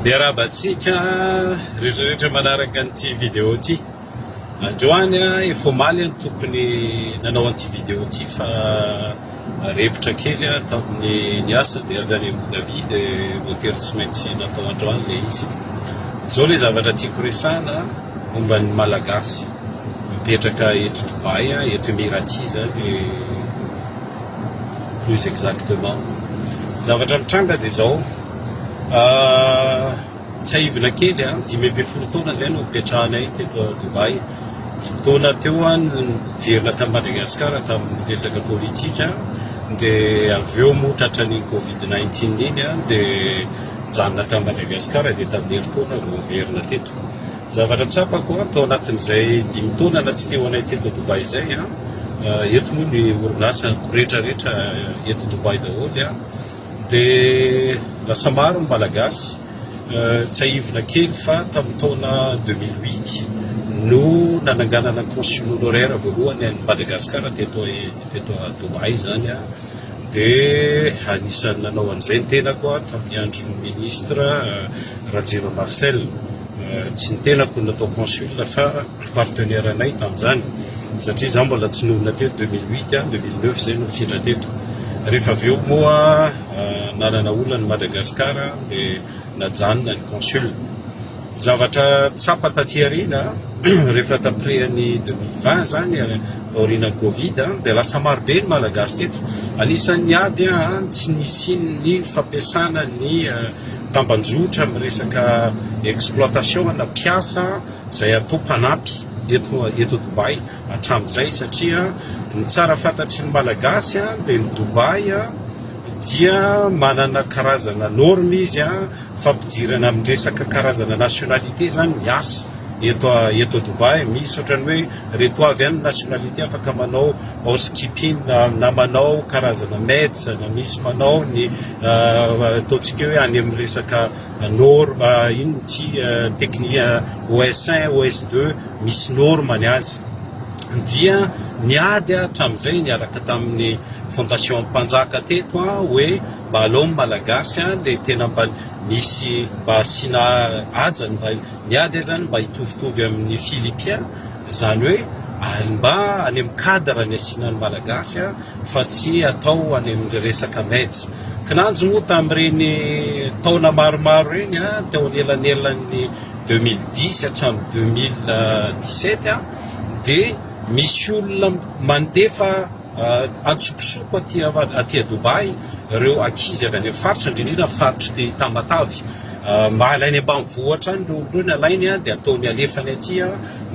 Miarabantsika rehetrarehetra manaraka an'ity vidéo ity. Androany efa omaly tokony nanao an'ity vidéo ity fa rivotra kely tamin'ny niasa dia avy any Abu Dhabi dia voatery tsy maintsy natao androany le izy. Zao le zavatra tiako resahana momba ny malagasy mipetraka eto Dubai, eto Emiraty zany plus exactement. Zavatra mitranga dia zao tsy aivina kely 5-10 taona zay no nipetrahanay teto Dubai. Fotoana teo niverina tamin'ny Madagasikara tamin'ny resaka politika dia avy eo moa tratran'ny Covid-19 iny dia nijanona tamin'ny Madagasikara dia tamin'ny herintaona vao niverina teto. Zavatra tsapako tao anatin'izay 5 taona na tsy teo anay teto Dubai zay eto moa ny orinasa rehetrarehetra eto Dubai daholo dia lasa maro ny malagasy. Tsy aivina kely fa tamin'ny taona 2008 no nananganana consul honoraire voalohany any Madagasikara teto Dubai zany dia anisan'ny nanao an'izay ny tenako tamin'ny andron'ny ministre Rajeva Marcel. Tsy ny tenako natao consul fa partenaire anay tamin'izany satria zaho mbola tsy nonona teto 2008 2009 zay no nifindra teto. Rehefa avy eo moa nanana olana Madagasikara dia najanona ny consul. Zavatra tsapa taty aoriana rehefa taprehan'ny 2020 zany taorian'ny Covid dia lasa marobe ny malagasy teto. Anisan'ny ady tsy nisin'ny fampiasana ny tambanjotra amin'ny resaka exploitation na piasa izay atao mpanampy eto Dubai hatramin'izay satria ny tsara fantatry ny malagasy dia ny Dubai dia manana karazana norme izy fampidirana amin'ny resaka karazana nationalité zany miasa eto Dubai. Misy ohatrany hoe reto avy any nationalité afaka manao housekeeping na manao karazana médecin, misy manao ny ataontsika hoe any amin'ny resaka norme ino tsy technique OS1 OS2 misy normany azy dia niady hatramin'izay niaraka tamin'ny fondation mpanjaka teto hoe mba aleo ny malagasy le tena mba misy mba asiana ajany mba niady zany mba hitovitovy amin'ny Filipia zany hoe mba any amin'ny cadre ny asiana ny malagasy fa tsy atao any amin'ny resaka médecin. Kinanjo moa tamin'ireny taona maromaro reny teo anelanelan'ny 2010 hatramin'ny 2017 dia misy olona mandefa antsokosoko aty Dubai ireo ankizy avy any amin'ny faritra indrindrina faritra Tamatavy mba alainy ambanivohitra any ireo olona alainy dia ataony alefany aty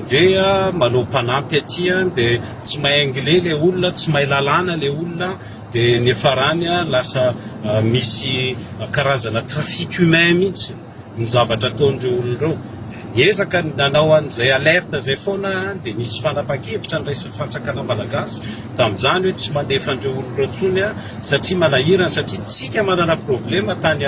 dia manao mpanampy aty dia tsy mahay anglais le olona, tsy mahay lalàna le olona dia ny farany lasa misy karazana trafic humain mihitsy ny zavatra ataon'ireo olona ireo. Niezaka nanao an'izay alerte zay foana dia nisy fanapa-kevitra ny resaka fantsakana malagasy tamin'izany hoe tsy mandefa an'ireo olona intsony satria manahirana satria tsika manana problema tany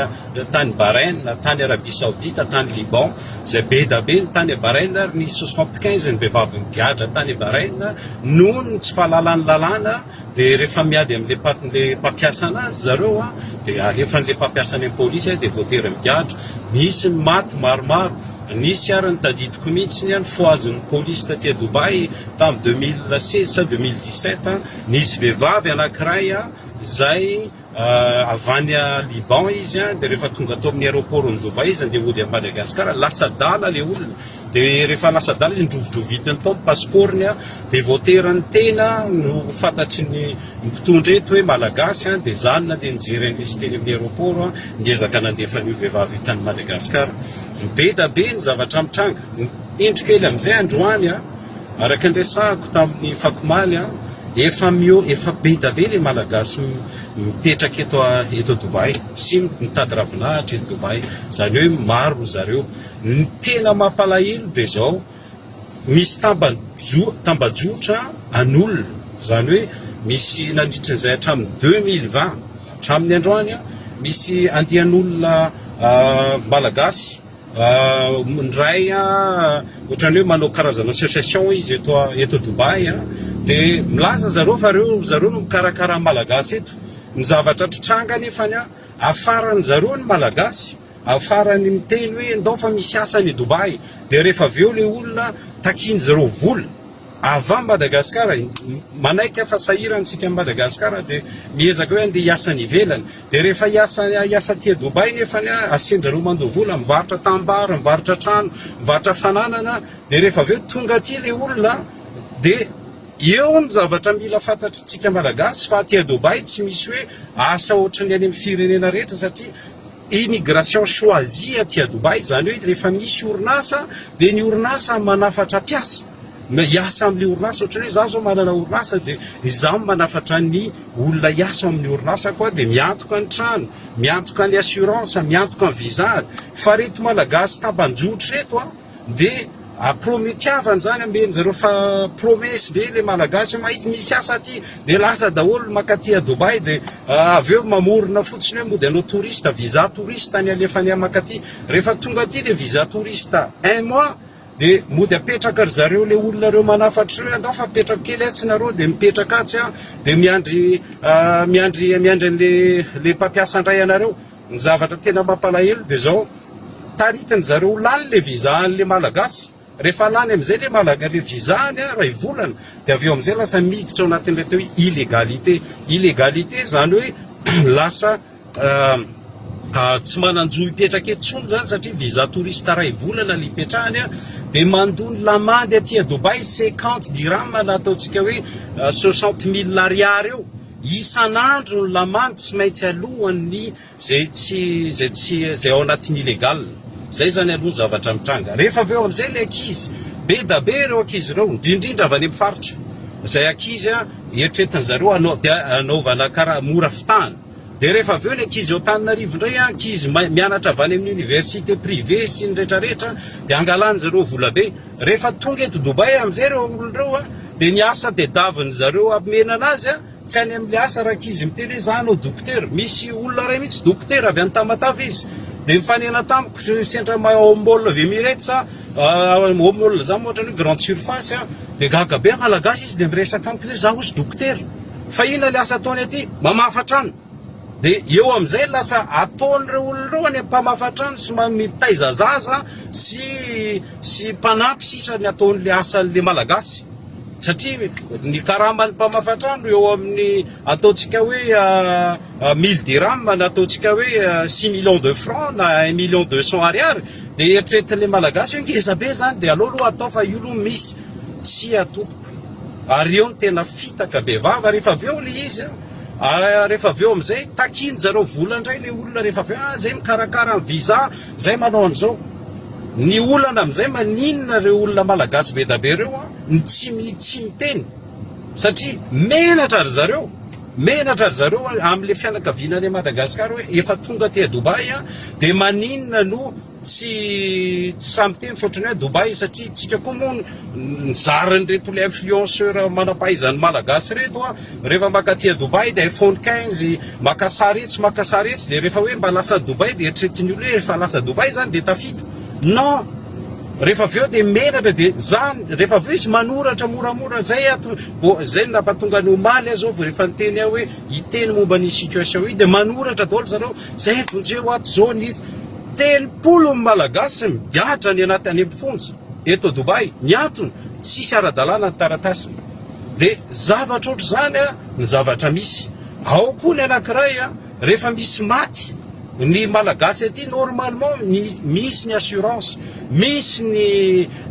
Bahreïn, tany Arabie Saoudite, tany Liban zay be da be ny tany Bahreïn ny 75 ny vehivavy migadra tany Bahreïn noho ny tsy fahalalany lalàna dia rehefa miady amin'le mpampiasa anazy zareo dia alefan'le mpampiasa any polisy dia voatery migadra. Misy ny maty maromaro. Nisy ary tadidiko mihitsy ny foazin'ny polisy taty Dubai tamin'ny 2016 2017 nisy vehivavy anankiray izay avy any Liban izy dia rehefa tonga tao amin'ny aéroport ny Dubai izy andeha hody a Madagasikara lasa dala le olona dia rehefa lasa dala izy nidrovidrovitiny tao ny passeportny dia voatery ny tena no fantatry ny mpitondra eto hoe malagasy dia zanona dia nijery an'ilay teny amin'ny aéroport niezaka nandefa an'io vehivavy tany Madagasikara. Be da be ny zavatra mitranga indro kely amin'izay androany araka ny resahako tamin'ny fakomaly efa be da be le malagasy mipetraka eto Dubai sy mitady ravinahitra eto Dubai zany hoe maro zareo. Ny tena mampalahelo dia zao misy tambajotra an'olona zany hoe misy nandritran'izay hatramin'ny 2020 hatramin'ny androany misy andian'olona malagasy ndray ohatrany hoe manao karazana association izy eto Dubai dia milaza zareo fa zareo no mikarakara malagasy eto. Ny zavatra tritranga nefany afaran'ny zareo ny malagasy afarany miteny hoe ndao fa misy asany Dubai, de rehefa aveo le olona takiny zareo vola ava Madagasikara manaiky fa sahirantsika Madagasikara de miezaka hoe andeha hiasa ny ivelany, de rehefa hiasa tia Dubai nefa asendrareo mandoa vola mivarotra tambara, mivarotra trano, mivarotra fananana, de rehefa aveo tonga aty le olona de eo ny zavatra mila fantatritsika Malagasy fa aty Dubai tsy misy hoe asa ohatrany any amin'ny firenena rehetra satria immigration choisie aty Dubai, zany hoe rehefa misy orinasa de ny orinasa manafatra mpiasa hiasa amin'ny orinasa, ohatrany hoe za zao manana orinasa de za manafatra ny olona hiasa amin'ny orinasa koa de miantoka ny trano, miantoka ny assurance, miantoka ny visa. Fa reto Malagasy tambanjotry reto de prometiavany zany ameny zareo fa promesy be le Malagasy mahita misy asa aty de lasa daholo makaty Dubai de aveo mamorona fotsiny hoe mody anao touriste, visa touriste any alefany makaty. Rehefa tonga aty le visa touriste 1 mois de mody apetraka ry zareo le olona reo manafatra reo andao fa apetraka kely atsy nareo de mipetraka atsy de miandry le mpampiasa andray anareo. Ny zavatra tena mampalahelo de zao taritiny zareo lany le visa an'le Malagasy, rehefa lany am'izay le le visa any ray volana de aveo am'izay lasa miditra ao anatin'le teo illégalité zany hoe lasa tsy mananjo hipetraka etsony zany satria visa touriste ray volana le hipetrahany de mandony lamandy aty Dubai 50 dirham na ataotsika hoe 60 000 ariary eo isan'andro ny lamandy, tsy maintsy alohany zay ao anatin'ny illégal. Zay zany aloha zavatra mitranga. Rehefa aveo am'izay le ankizy be da be reo ankizy reo indrindra avy any amin'ny faritra, zay ankizy eritreretiny zareo anaovana karaha mora fitahana. De rehefa aveo le ankizy ao Antananarivo indray ankizy mianatra avy any amin'ny université privé sy ny rehetrarehetra de angalany zareo vola be. Rehefa tonga eto Dubai am'izay reo olon'ireo de ny asa de daviny zareo amena anazy tsy any amin'le asa raha ankizy miteny hoe za anao dokotera, misy olona ray mihitsy dokotera avy any Tamatave izy de mifanena tamiko sendra hombolona avy Emirates hombolona zany ohatrany hoe grande surface de gaga be Malagasy izy de miresaka amiko hoe za osy dokotera fa ina le asa ataony aty mamafa trano. De eo am'izay lasa ataon'ireo olon'ireo any mpamafa trano sy mitaiza zaza sy mpanampy sisa ny ataon'le asan'le Malagasy satria ny karamany mpamafa trano eo amin'ny ataotsika hoe 1000 dirham na ataotsika hoe 6 millions de francs na 1 million 200 ariary de eritreretin'le Malagasy hoe ngeza be zany de aloloha atao fa io aloha misy tsy atopoko ary eo ny tena fitaka be vava. Rehefa aveo le izy rehefa aveo am'izay takiny zareo vola indray le olona rehefa aveo zay mikarakara ny visa zay manao an'izao. Ny olana am'izay maninona reo olona Malagasy be da be reo tsy miteny satria menatra ry zareo am'le fianakavianany Madagasikara hoe efa tonga te Dubai de maninona no tsy samy teny fotrany hoe Dubai satria tsika koa moa nizarany reto le influenceur manampahaizany Malagasy reto rehefa makaty Dubai de iPhone 15 makasaretsy de rehefa hoe mba lasa Dubai de eritreretiny olo hoe rehefa lasa Dubai zany de tafita. Non, rehefa aveo de menatra de zany rehefa aveo izy manoratra moramora zay nampatonga ny omaly zao rehefa niteny hoe hiteny momba ny situation io de manoratra daholo zareo zay vonjeo ato zao ny 30 Malagasy migadra ny anaty any ampifonjy eto Dubai ny antony tsisy ara-dalàna ny taratasy de zavatra ohatry zany ny zavatra misy ao koa ny anankiray rehefa misy maty ny Malagasy aty normalement misy ny assurance, misy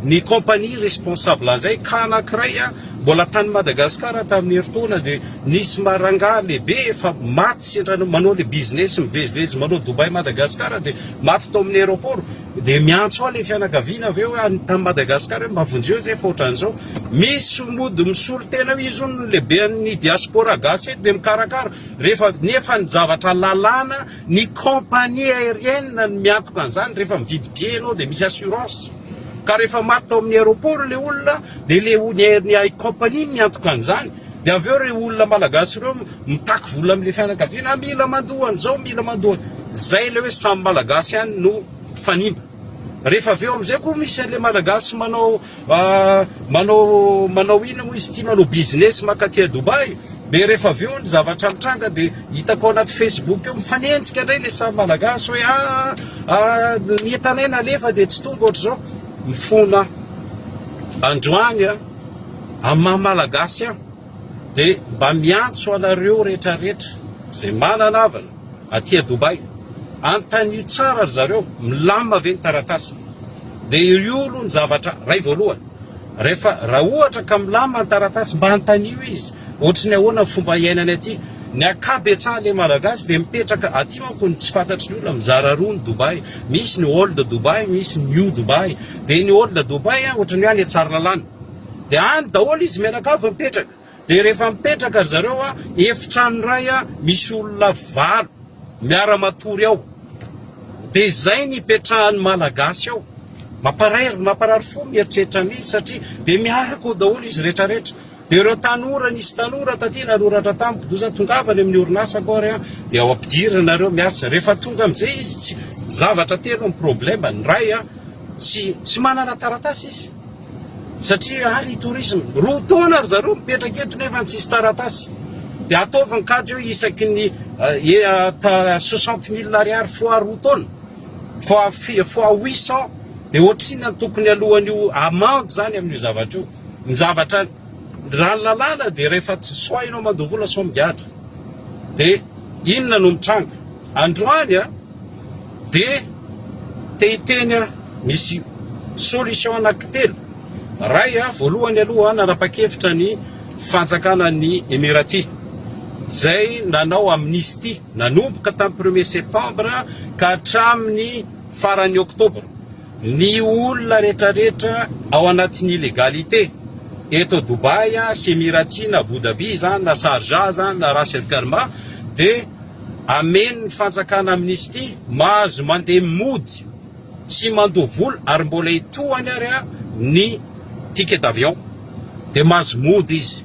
ny compagnie responsable an'izay ka anankiray mbola tany Madagasikara tamin'ny heritaona de nisy maranga lehibe fa maty sendrano manao le business mivezivezy manao Dubai Madagasikara de maty tao amin'ny aéroport de miantso ao le fianakaviana aveo tamin'ny Madagasikara hoe mavonjeo zay fa ohatran'izao misy mody misolo tena izy ny lehibe ny diaspora gasy de mikarakara rehefa nefa ny zavatra lalàna ny compagnie aérienne ny miantoka an'izany rehefa mividy billet anao de misy assurance ka rehefa maty tao amin'ny aéroport le olona de ny compagnie miantoka an'izany de aveo re olona Malagasy reo mitaky vola amin'le fianakaviana mila mandohany zao mila mandohany zay le hoe samy Malagasy any no fanimba. Rehefa aveo am'izay koa misy an'le Malagasy manao ino moa izy ty manao business makaty Dubai Dia rehefa avy eo ny zavatra mitranga dia hitako ao anaty Facebook eo mifanenjika indray ilay samy malagasy hoe ny entanay nalefa dia tsy tonga ohatr'izao. Mifona androany amin'ny maha-malagasy dia mba miantso anareo rehetrarehetra izay manana havana aty a Dubai, antanio tsara ry zareo, milamina ve ny taratasy. Dia io aloha ny zavatra ray voalohany. Rehefa raha ohatra ka milamina ny taratasy mba antanio izy, ohatry ny ahoana fomba iainany aty. Ny akabetsahany le malagasy dia mipetraka aty manko ny tsy fantatry ny olona mizara roa ny Dubai. Misy ny old Dubai, misy ny new Dubai. Dia ny old Dubai ohatry ny any Tsaralalàna. Dia any daholo izy mianakavy mipetraka. Dia rehefa mipetraka ry zareo efitrano ray misy olona valo miara-matory ao. Dia izay ny ipetrahan'ny malagasy ao. Mamparary fo mieritreritra an'izy satria dia miaraka ao daholo izy rehetrarehetra. Dia ireo tanora, nisy tanora taty nanoratra tamiko, doza tongavany amin'ny orinasa gory dia ao ampidirana nareo miasa. Rehefa tonga amin'izay izy tsy zavatra telo ny problema. Ny ray tsy manana taratasy izy. Satria ary tourisme, roa taona ry zareo mipetraka eto nefa tsisy taratasy. Dia ataovany kady eo isaky ny 60 000 ariary fois roa taona, fois 800. Dia ohatrina tokony alohan'io amande zany amin'io zavatra io. Ny zavatra raha ny lalàna dia rehefa tsy soainao mandovola sao migadra. Dia inona no mitranga? Androany dia tehiteny misy solution anankitelo. Ray voalohany aloha nanapa-kevitra ny fanjakana ny Emirati, izay nanao amnistie, nanomboka tamin'ny 1er septembre ka hatramin'ny farany oktobra. Ny olona rehetrarehetra ao anatin'ny illegalité eto Dubai, sy Emirati, na Abu Dhabi zany, na Sharjah zany, na Ras El Khaimah, dia ameny ny fanjakana amnistie, mahazo mandeha mody tsy mandovola ary mbola hitohany ary ny ticket d'avion. Dia mahazo mody izy.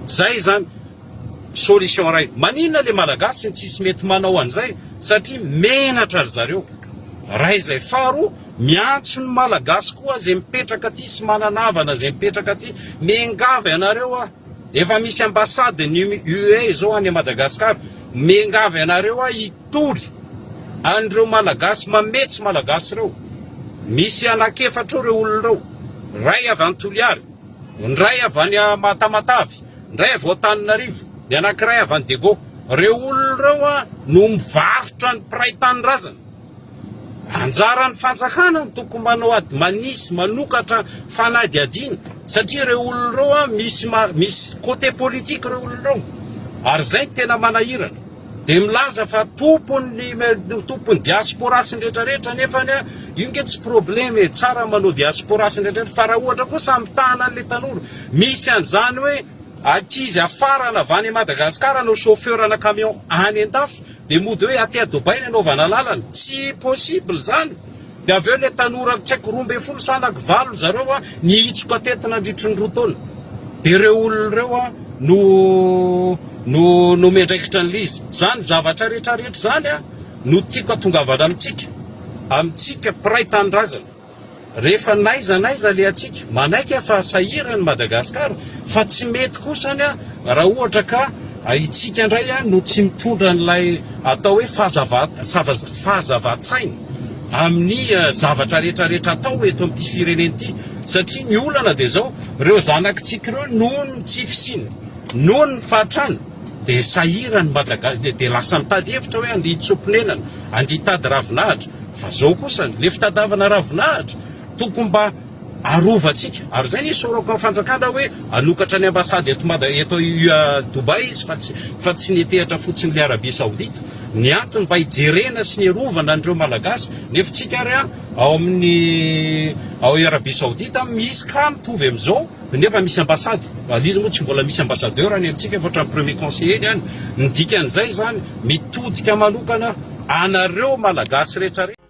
Zay zany solution ray. Maninona le malagasy ny tsisy mety manao an'izay satria menatra ry zareo. Ray zay. Faharoa, miantso ny malagasy koa zay mipetraka aty sy mananavana zay mipetraka aty, miangavy ianareo efa misy ambasady ny UE zao any Madagasikara, miangavy ianareo hitory an'ireo malagasy mametsy malagasy reo. Misy anakefatra reo olona reo. Ray avy any Toliary, ny ray avy any Matamatavy, ny ray avy Antananarivo, ny anankiray avy any Dego. Reo olona reo no mivarotra ny mpiray tanirazana. Anjaran'ny fanjakana ny tokony manao ady manisy manokatra fanadihadiana satria reo olona reo misy côté politique reo olona reo. Ary zay tena manahirana. Dia milaza fa tompony diaspora sy ny rehetrarehetra nefa io nge tsy problème, tsara manao diaspora sy ny rehetrarehetra, fa raha ohatra koa samy tana an'ilay tanora. Misy an'izany hoe ankizy afarana avy any Madagasikara no chauffeur ana camion any an-dafy, dia mody hoe aty a Dubai ny anaovana lalana. Tsy possible zany. Dia avy eo ilay tanora tsy haiko 12 sa anaky 9 zareo nihitsoka teto nandritry ny 2 taona. Dia reo olona reo no miandraikitra an'izy. Zany zavatra rehetrarehetra zany no tiako atongavana amintsika mpiray tanirazana. Rehefa naiza le atsika manaiky fa sahirany Madagasikara, fa tsy mety kosany raha ohatra ka itsika indray no tsy mitondra n'ilay atao hoe fahazava-tsaina amin'ny zavatra rehetrarehetra atao eto amin'ity firenena ity. Satria ny olana dia zao, reo zanakitsika reo noho ny tsy fisina, noho ny fahatrana, dia sahirany Madagasikara, dia lasa mitady hevitra hoe andeha hitsopinenana, andeha hitady ravinahitra. Fa zao kosa le fitadiavana ravinahitra tokony mba arovantsika. Ary zay ny sorako amin'ny fanjakana hoe anokatra ny ambasady eto Dubai izy fa tsy netehatra fotsiny le Arabia Saodita. Ny antony mba hijerena sy ny arovana an'ireo malagasy. Nefa tsika ary ao Arabia Saodita misy ka mitovy amin'izao nefa misy ambasady. Izy moa tsy mbola misy ambassadeur any amintsika fa ohatran'ny premier conseiller any. Ny dikan'izay zany mitodika manokana anareo malagasy rehetrarehetra.